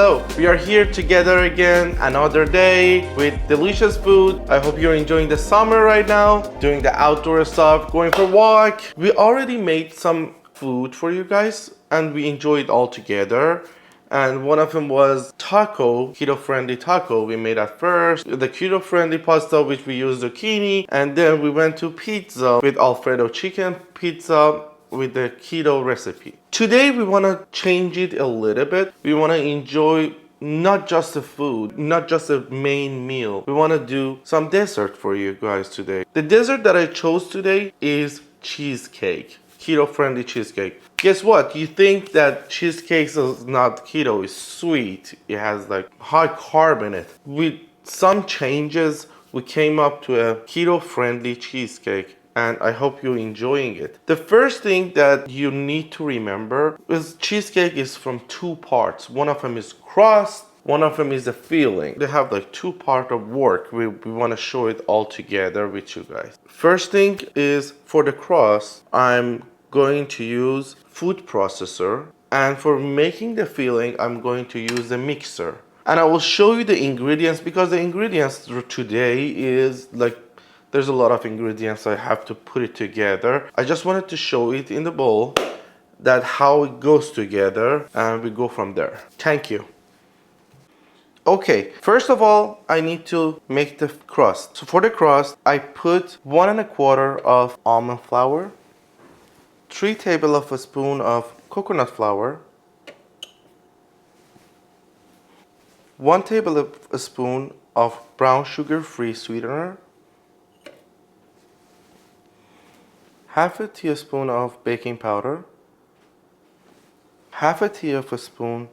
Hello, we are here together again another day with delicious food. I hope you're enjoying the summer right now, doing the outdoor stuff, going for a walk. We already made some food for you guys and we enjoyed all together. And one of them was taco, keto-friendly taco we made at first. The keto-friendly pasta, which we used zucchini. And then we went to pizza with Alfredo chicken pizza with the keto recipe. Today we want to change it a little bit. We want to enjoy not just the food, not just the main meal. We want to do some dessert for you guys today. The dessert that I chose today is cheesecake, keto-friendly cheesecake. Guess what? You think that cheesecake is not keto, it's sweet. It has like high carb in it. With some changes, we came up to a keto-friendly cheesecake. And I hope you're enjoying it. The first thing that you need to remember is cheesecake is from two parts. One of them is crust, one of them is the filling. They have like two parts of work. We want to show it all together with you guys. First thing is for the crust, I'm going to use food processor. And for making the filling, I'm going to use the mixer. And I will show you the ingredients because the ingredients today is like there's a lot of ingredients. I have to put it together. I just wanted to show it in the bowl that how it goes together and we go from there. Thank you. Okay, first of all, I need to make the crust. So for the crust, I put 1 1/4 of almond flour, 3 tablespoons of coconut flour, 1 tablespoon of brown sugar-free sweetener, half a teaspoon of baking powder, half a teaspoon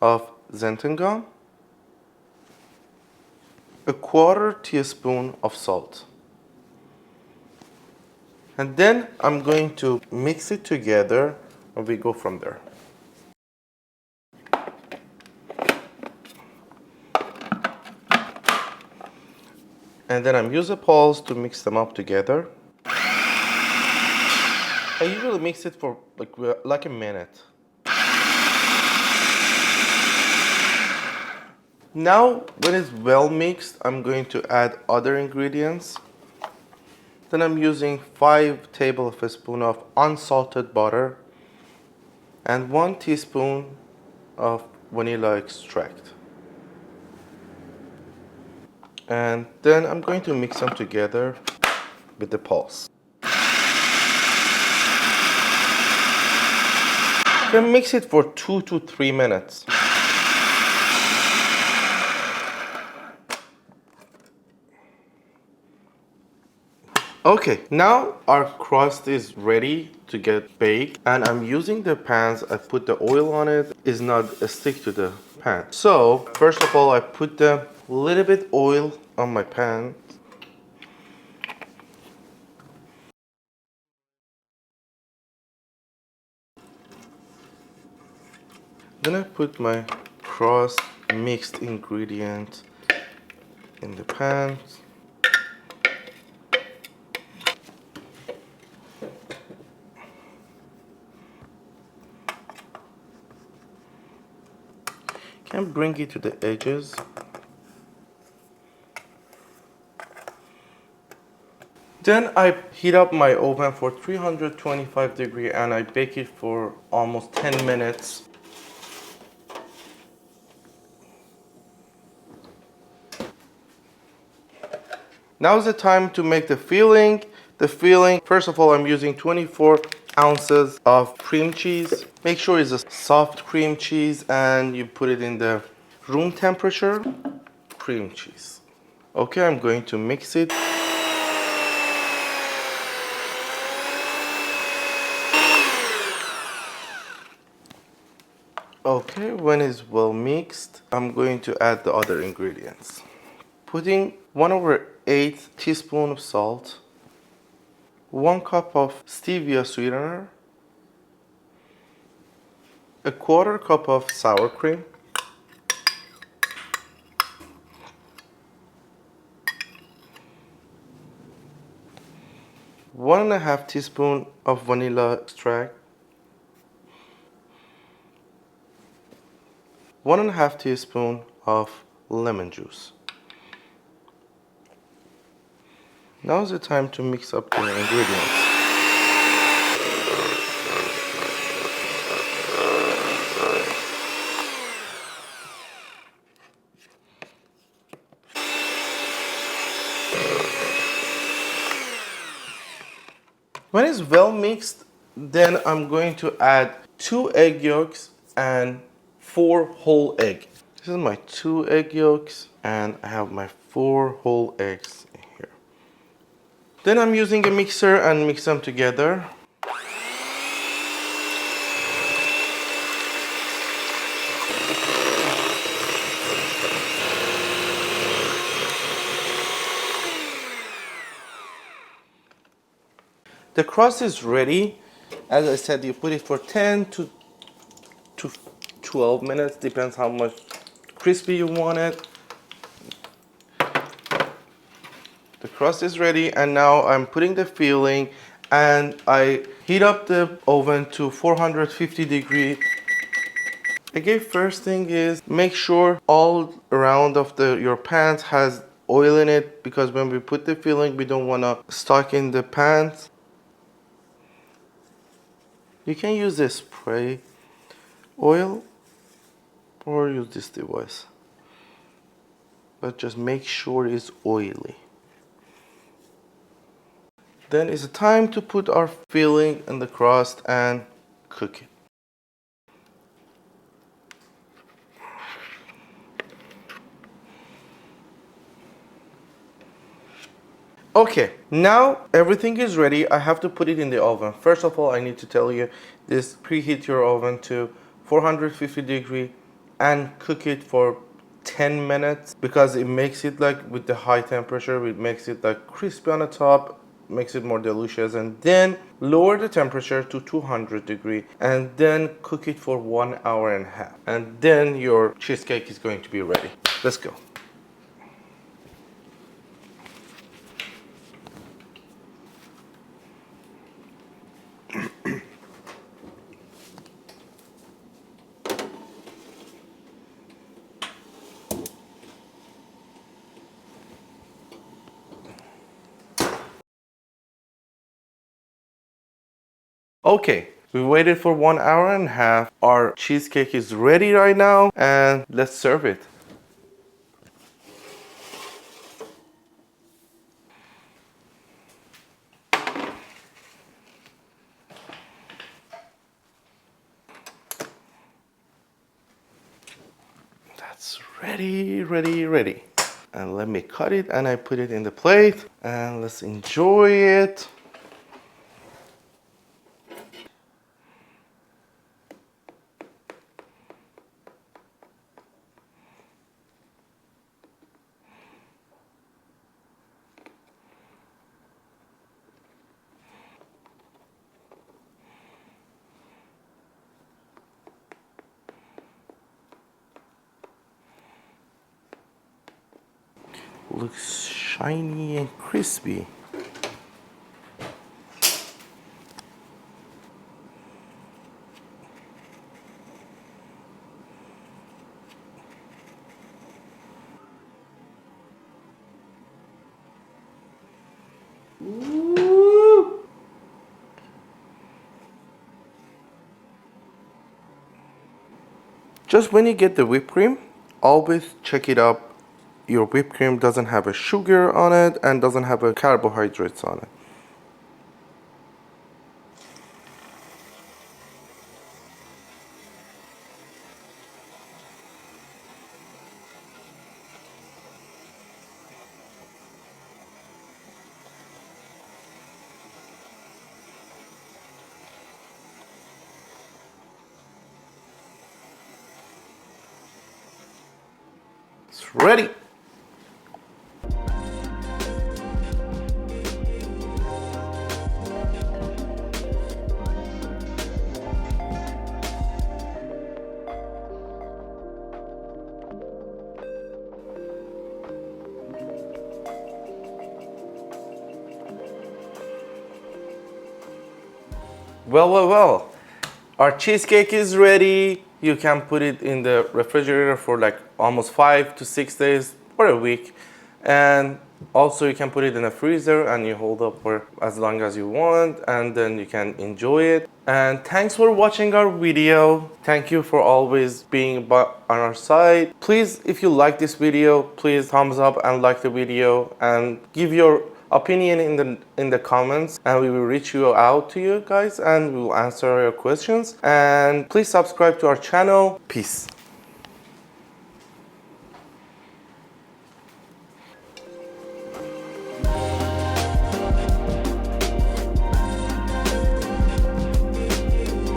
of xanthan gum, a 1/4 teaspoon of salt. And then I'm going to mix it together and we go from there. And then I'm using a pulse to mix them up together. I usually mix it for like a minute. Now, when it's well mixed, I'm going to add other ingredients. Then I'm using 5 tablespoons of unsalted butter and 1 teaspoon of vanilla extract. And then I'm going to mix them together with the pulse. Then mix it for 2 to 3 minutes. Okay, now our crust is ready to get baked and I'm using the pans. I put the oil on it. It's not stick to the pan. So first of all, I put the little bit oil on my pan. Then I put my crust mixed ingredient in the pan. Can bring it to the edges. Then I heat up my oven for 325 degrees and I bake it for almost 10 minutes. Now is the time to make the filling. The filling, first of all, I'm using 24 ounces of cream cheese. Make sure it's a soft cream cheese and you put it in the room temperature cream cheese. Okay, I'm going to mix it. Okay, when it's well mixed, I'm going to add the other ingredients. Putting 1/8 teaspoon of salt, 1 cup of Stevia Sweetener, a 1/4 cup of sour cream, 1 1/2 teaspoon of vanilla extract, 1.5 teaspoon of lemon juice. Now's the time to mix up the ingredients. When it's well mixed, then I'm going to add 2 egg yolks and 4 whole egg. This is my 2 egg yolks and I have my 4 whole eggs in here. Then I'm using a mixer and mix them together. The crust is ready. As I said, you put it for 10 to 12 minutes, depends how much crispy you want it. The crust is ready and now I'm putting the filling and I heat up the oven to 450 degrees. Again, first thing is make sure all around of your pans has oil in it, because when we put the filling we don't want to stuck in the pans. You can use a spray oil or use this device, but just make sure it's oily. Then it's time to put our filling in the crust and cook it. Okay, now everything is ready. I have to put it in the oven. First of all, I need to tell you this: preheat your oven to 450 degrees and cook it for 10 minutes, because it makes it like with the high temperature, it makes it like crispy on the top, makes it more delicious. And then lower the temperature to 200 degrees and then cook it for 1.5 hours, and then your cheesecake is going to be ready. Let's go. Okay, we waited for 1.5 hours. Our cheesecake is ready right now, and let's serve it. That's ready, ready, ready. And let me cut it and I put it in the plate and let's enjoy it. Looks shiny and crispy. Ooh. Just when you get the whipped cream, always check it up. Your whipped cream doesn't have a sugar on it and doesn't have a carbohydrates on it. It's ready. Well, our cheesecake is ready. You can put it in the refrigerator for like almost 5 to 6 days or a week. And also you can put it in a freezer and you hold up for as long as you want, and then you can enjoy it. And thanks for watching our video. Thank you for always being on our side. Please, if you like this video, please thumbs up and like the video and give your opinion in the comments, and we will reach you out to you guys and we will answer your questions. And please subscribe to our channel. Peace.